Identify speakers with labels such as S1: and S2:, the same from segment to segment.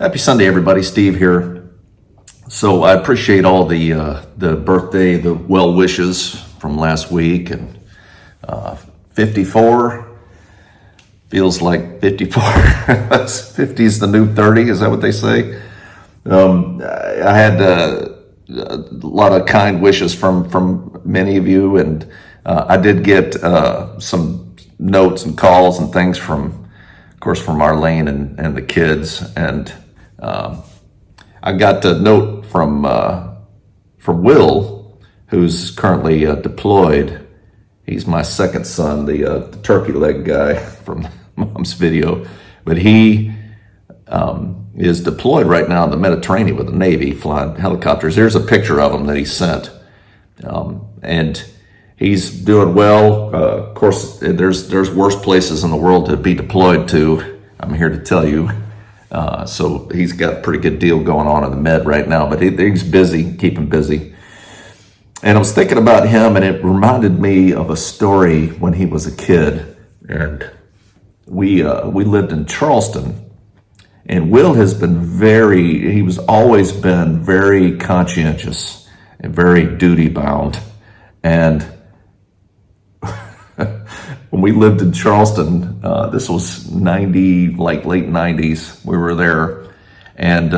S1: Happy Sunday, everybody. Steve here. So I appreciate all the birthday, the well wishes from last week, and 54 feels like 54. 50 is the new 30. Is that what they say? I had a lot of kind wishes from many of you, and I did get some notes and calls and things from Arlene and the kids, and I got a note from Will, who's currently deployed. He's my second son, the turkey leg guy from Mom's video, but he is deployed right now in the Mediterranean with the Navy, flying helicopters. There's a picture of him that he sent, and he's doing well. Of course, there's worse places in the world to be deployed to. I'm here to tell you. So he's got a pretty good deal going on in the Med right now, but he's busy, keeping busy. And I was thinking about him, and it reminded me of a story when he was a kid. And we lived in Charleston, and Will has been he's always been very conscientious and very duty bound. And when we lived in Charleston, this was late 90s, we were there, and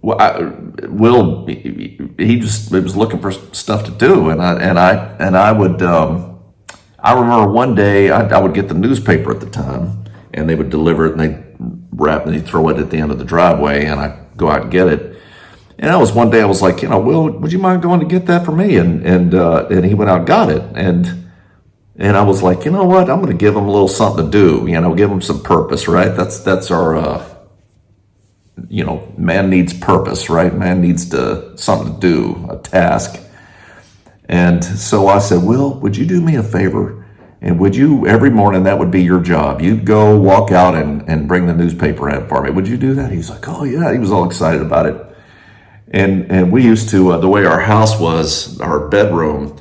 S1: Will, he was looking for stuff to do, and I would, I remember one day I would get the newspaper at the time, and they would deliver it, and they'd wrap and they'd throw it at the end of the driveway, and I'd go out and get it. And that was one day I was like, Will, would you mind going to get that for me? And he went out and got it, and I was like, you know what? I'm going to give him a little something to do. Give him some purpose, right? That's our, man needs purpose, right? Man needs something to do, a task. And so I said, Will, would you do me a favor? And would you, every morning, that would be your job. You'd go walk out and bring the newspaper in for me. Would you do that? He's like, oh yeah. He was all excited about it. And we used to, the way our house was, our bedroom,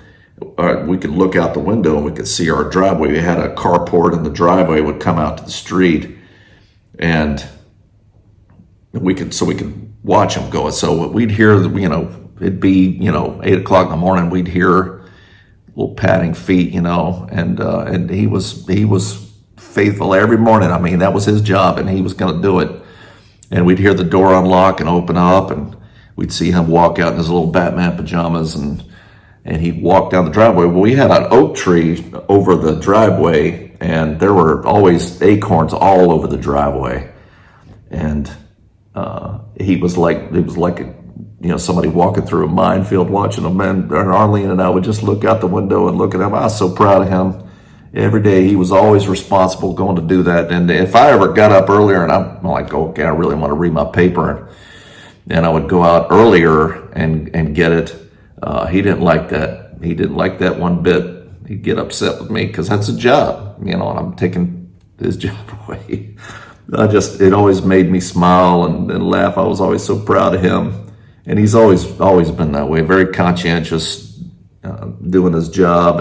S1: we could look out the window and we could see our driveway. We had a carport, and the driveway would come out to the street, and we could watch them go. So we'd hear, it'd be 8:00 in the morning. We'd hear little padding feet, and he was faithful every morning. I mean, that was his job, and he was going to do it. And we'd hear the door unlock and open up, and we'd see him walk out in his little Batman pajamas, and he'd walk down the driveway. Well, we had an oak tree over the driveway, and there were always acorns all over the driveway. And it was like somebody walking through a minefield watching him. And Arlene and I would just look out the window and look at him. I was so proud of him. Every day he was always responsible going to do that. And if I ever got up earlier and I'm like, okay, I really want to read my paper, and I would go out earlier and get it. He didn't like that. He didn't like that one bit. He'd get upset with me because that's a job, and I'm taking his job away. It always made me smile and laugh. I was always so proud of him, and he's always been that way. Very conscientious, doing his job,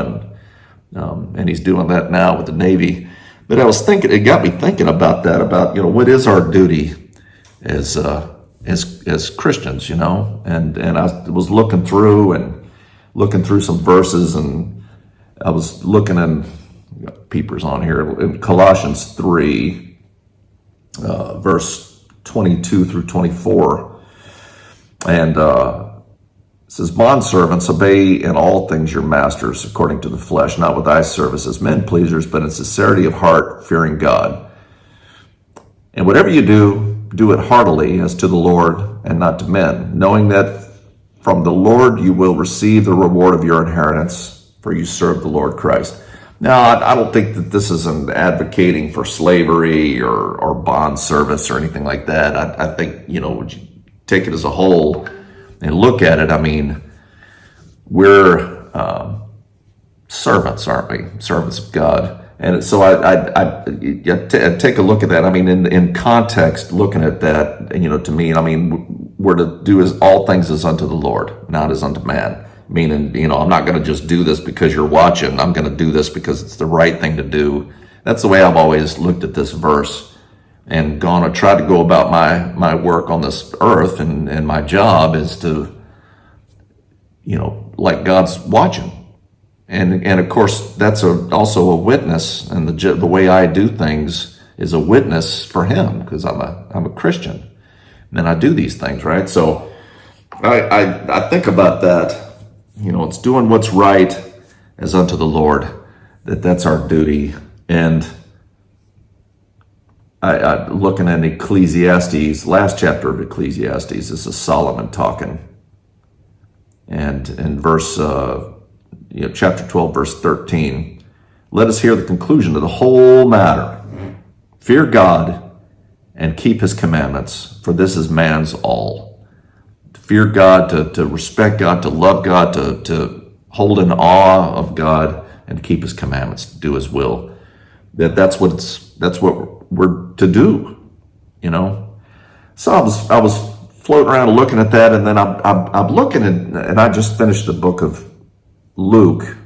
S1: and he's doing that now with the Navy. But I was thinking, it got me thinking about that. About what is our duty as Christians, and I was looking through some verses, and I was looking in, peepers on here, in Colossians 3, verse 22 through 24, and it says, bondservants, obey in all things your masters according to the flesh, not with eye service as men pleasers, but in sincerity of heart, fearing God. And whatever you do it heartily as to the Lord and not to men, knowing that from the Lord you will receive the reward of your inheritance, for you serve the Lord Christ. Now, I don't think that this is an advocating for slavery or bond service or anything like that. I think, when you take it as a whole and look at it, I mean, we're servants, aren't we? Servants of God. And so I take a look at that. I mean, in context, looking at that, to me, I mean, we're to do all things as unto the Lord, not as unto man. Meaning, I'm not going to just do this because you're watching. I'm going to do this because it's the right thing to do. That's the way I've always looked at this verse. and gone and tried to go about my work on this earth, and my job is to, like God's watching. And of course, that's also a witness, and the way I do things is a witness for Him, because I'm a Christian, and I do these things, right? So I think about that. It's doing what's right as unto the Lord. That's our duty. And I looking at Ecclesiastes, last chapter of Ecclesiastes, this is Solomon talking, and in verse chapter 12, verse 13, let us hear the conclusion of the whole matter. Fear God and keep His commandments, for this is man's all. To fear God, to respect God, to love God, to hold in awe of God, and keep His commandments, to do His will. That's what we're to do, So I was floating around looking at that, and then I'm looking at, and I just finished the book of Luke,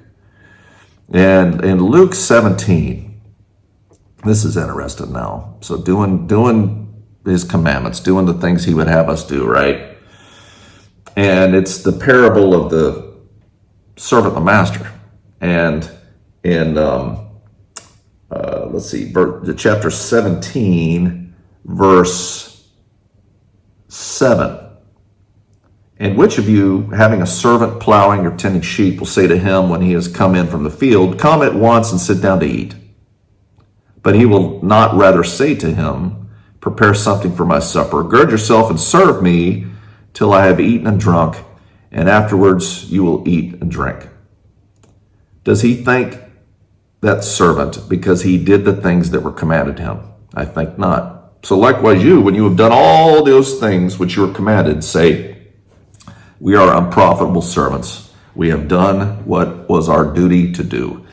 S1: and in Luke 17, this is interesting now. So doing His commandments, doing the things He would have us do, right? And it's the parable of the servant and the master. And in chapter 17, verse 7. And which of you, having a servant plowing or tending sheep, will say to him when he has come in from the field, come at once and sit down to eat? But he will not rather say to him, prepare something for my supper, gird yourself and serve me till I have eaten and drunk, and afterwards you will eat and drink. Does he thank that servant because he did the things that were commanded him? I think not. So likewise you, when you have done all those things which you are commanded, say, we are unprofitable servants. We have done what was our duty to do.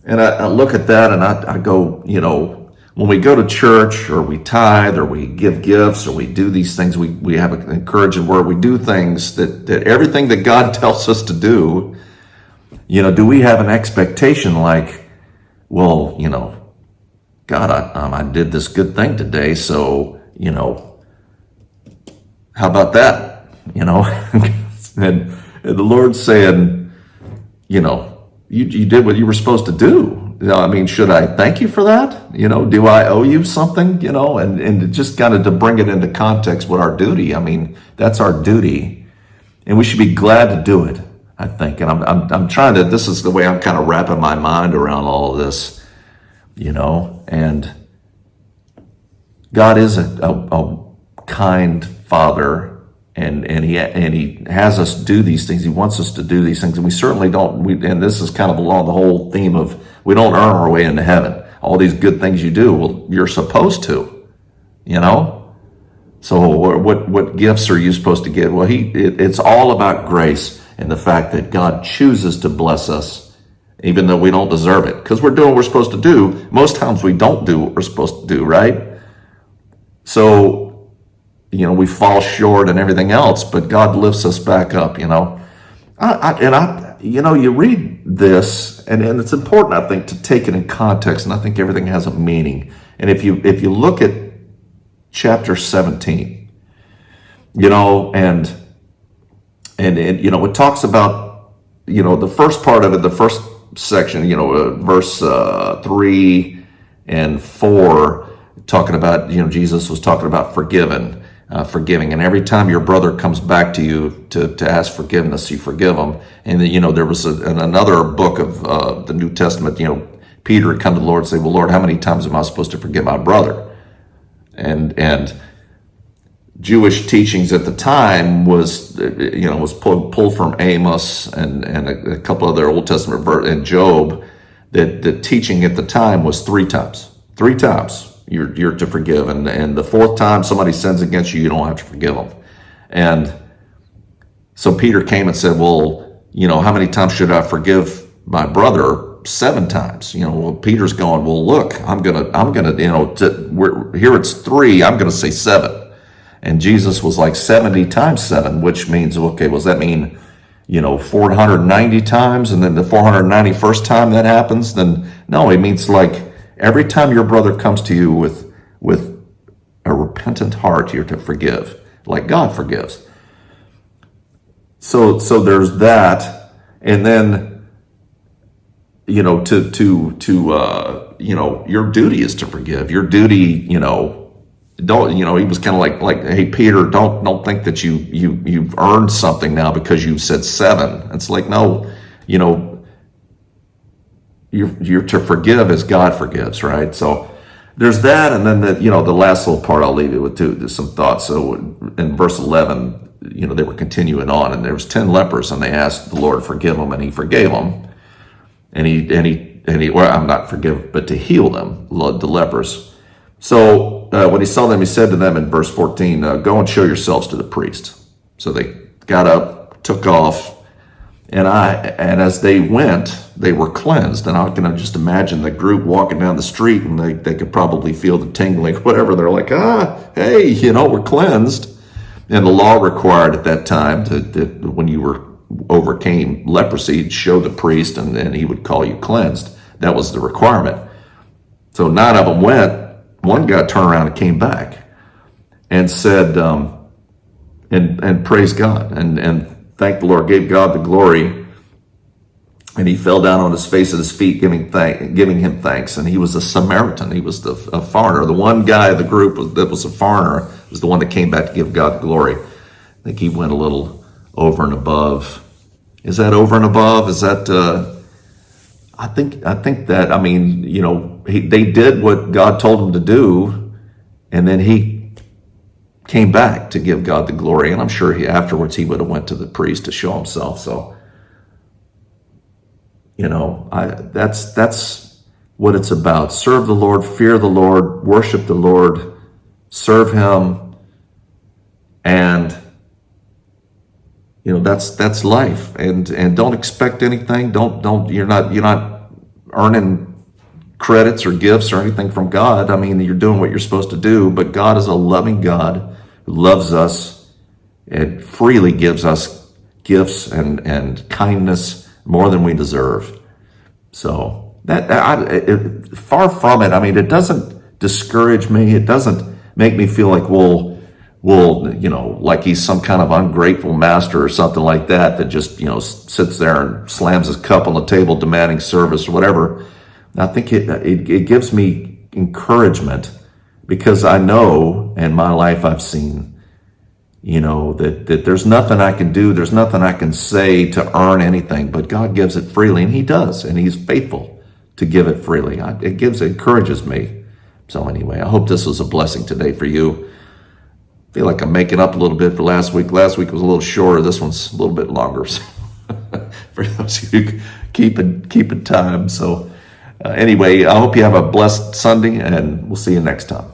S1: And I look at that and I go, when we go to church or we tithe or we give gifts or we do these things, we have an encouraging word. We do things that everything that God tells us to do, do we have an expectation like, well, God, I did this good thing today, so, how about that? And the Lord's saying, you did what you were supposed to do. Should I thank you for that? Do I owe you something? And just kind of to bring it into context what our duty, that's our duty. And we should be glad to do it, I think. And I'm trying to, this is the way I'm kind of wrapping my mind around all of this, and God is a kind Father. And he has us do these things. He wants us to do these things, and we certainly don't. And this is kind of along the whole theme of we don't earn our way into heaven. All these good things you do, well, you're supposed to, So what gifts are you supposed to get? Well, it's all about grace and the fact that God chooses to bless us, even though we don't deserve it, because we're doing what we're supposed to do. Most times we don't do what we're supposed to do, right? So, we fall short and everything else, but God lifts us back up, you read this, and it's important, I think, to take it in context, and I think everything has a meaning. And if you look at chapter 17, and it talks about, the first part of it, the first section, verse 3 and 4, talking about, Jesus was talking about forgiving. And every time your brother comes back to you to ask forgiveness, you forgive him. And then, there was another book of the New Testament, Peter had come to the Lord and say, well, Lord, how many times am I supposed to forgive my brother? And Jewish teachings at the time was pulled from Amos and a couple other Old Testament and Job, that the teaching at the time was three times. You're to forgive, and the fourth time somebody sins against you, you don't have to forgive them. And so Peter came and said, well, how many times should I forgive my brother? 7 times. Well, Peter's going, well, look, I'm gonna, here it's 3, I'm gonna say 7. And Jesus was like 70 times 7, which means, okay, does that mean, 490 times, and then the 491st time that happens? Then no, it means like, every time your brother comes to you with a repentant heart, you're to forgive, like God forgives. So there's that, and then your duty is to forgive. Your duty, don't, he was kind of like, hey, Peter, don't think that you've earned something now because you said 7. It's like, no, you're to forgive as God forgives, right? So there's that, and then the last little part I'll leave you with too. There's some thoughts. So in verse 11, they were continuing on, and there was 10 lepers, and they asked the Lord to forgive them, and He forgave them, and he well, I'm not forgive, but to heal them, the lepers. So when He saw them, He said to them in verse 14, "Go and show yourselves to the priest." So they got up, took off. And as they went, they were cleansed. And I can just imagine the group walking down the street, and they could probably feel the tingling, whatever. They're like, hey, we're cleansed. And the law required at that time that when you overcame leprosy, you'd show the priest, and then he would call you cleansed. That was the requirement. So 9 of them went. One guy turned around and came back and said, and praised God and thanked the Lord, gave God the glory, and he fell down on his face at His feet, giving Him thanks. And he was a Samaritan. He was a foreigner. The one guy of the group that was a foreigner was the one that came back to give God the glory. I think he went a little over and above. Is that over and above? Is that? I think that. I mean, they did what God told them to do, and then he came back to give God the glory, and I'm sure afterwards he would have went to the priest to show himself. So, that's what it's about. Serve the Lord, fear the Lord, worship the Lord, serve Him, and that's life. And don't expect anything. Don't you're not earning credits or gifts or anything from God. I mean, you're doing what you're supposed to do, but God is a loving God who loves us and freely gives us gifts and kindness more than we deserve. So far from it. I mean, it doesn't discourage me. It doesn't make me feel like, like he's some kind of ungrateful master or something like that just, sits there and slams his cup on the table demanding service or whatever. I think it gives me encouragement, because I know in my life I've seen, that there's nothing I can do, there's nothing I can say to earn anything, but God gives it freely, and He does, and He's faithful to give it freely. It encourages me. So anyway, I hope this was a blessing today for you. I feel like I'm making up a little bit for last week. Last week was a little shorter. This one's a little bit longer. So for those who keep in time. So anyway, I hope you have a blessed Sunday, and we'll see you next time.